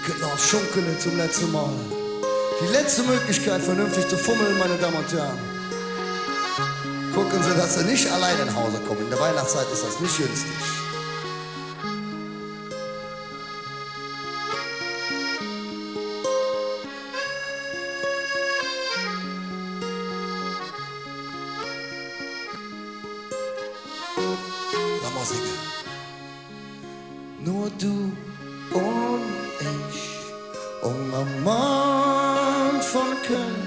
Genau, Schunkele zum letzten Mal. Die letzte Möglichkeit, vernünftig zu fummeln, meine Damen und Herren. Gucken Sie, dass Sie nicht allein nach Hause kommen. In der Weihnachtszeit ist das nicht günstig. La Musik. Nur du und ich, Ungerm Mond vun Kölle,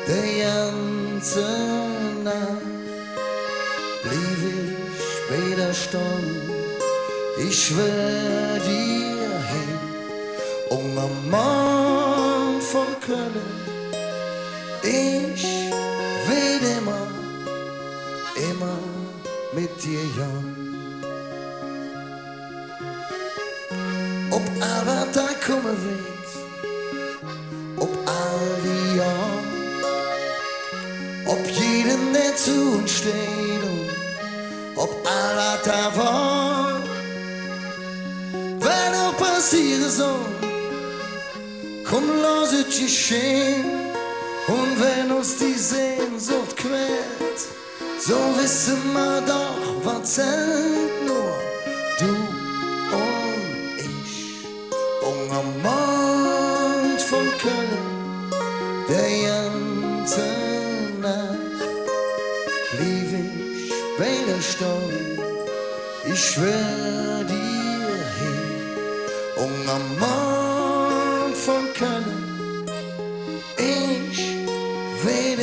der ganze Nacht blieb ich bei der Stunde, ich schwör dir hin, Ungerm Mond vun Kölle, ich will immer mit dir, Jan. Ob aber da kommen wird, ob all die Jahr, ob jeden, der zu uns steht und ob all da war, wenn auch passieren soll, komm, lass es geschehen. Und wenn uns die Sehnsucht quält, so wissen wir doch, was zählt, nur du und ich. Ungerm Mond vun Kölle, der ganze Nacht blieb ich bei der Stunde, ich schwör dir hin. Ungerm Mond vun Kölle, ich will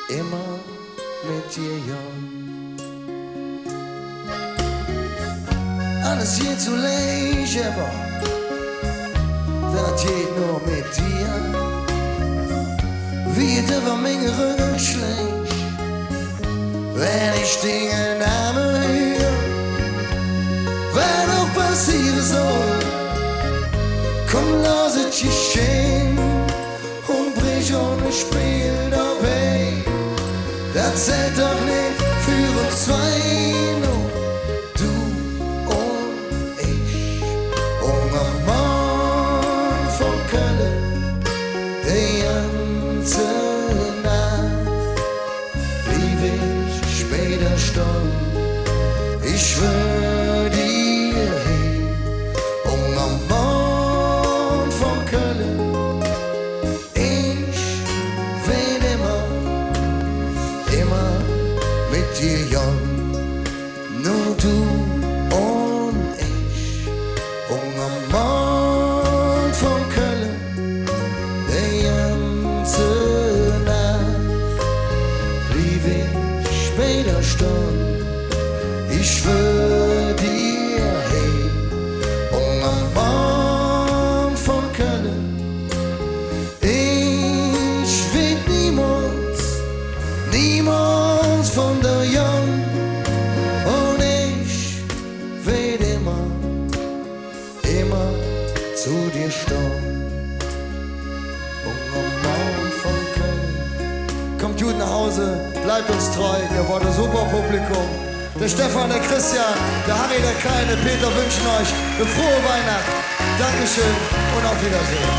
immer mit dir, Jan. Alles hier zu leicht, aber das geht nur mit dir. Wie es über meine Rücken schlägt, wenn ich den Namen höre. Wenn auch passieren soll, komm, lass es geschehen und brich ohne Spiel dabei. Das zählt doch nicht für uns zwei, nur du und ich. Ungerm Mond vun Kölle, die ganze Nacht blieb ich später Stunde, ich schwör dir hin. Ungerm Mond vun Kölle, ich will immer mit dir, Jan. Nur du und ich. Ungerm Mond vun Kölle, die ganze Nacht blieb ich später Stunde, ich schwör dir hin. Ungerm Mond vun Kölle, ich will niemals von der Jan, und ich will immer zu dir stehen. Ungerm Mond vun Kölle. Kommt gut nach Hause, bleibt uns treu, ihr wart ein super Publikum. Der Stephan, der Christian, der Harry, der Kai, der Peter wünschen euch eine frohe Weihnacht. Dankeschön und auf Wiedersehen.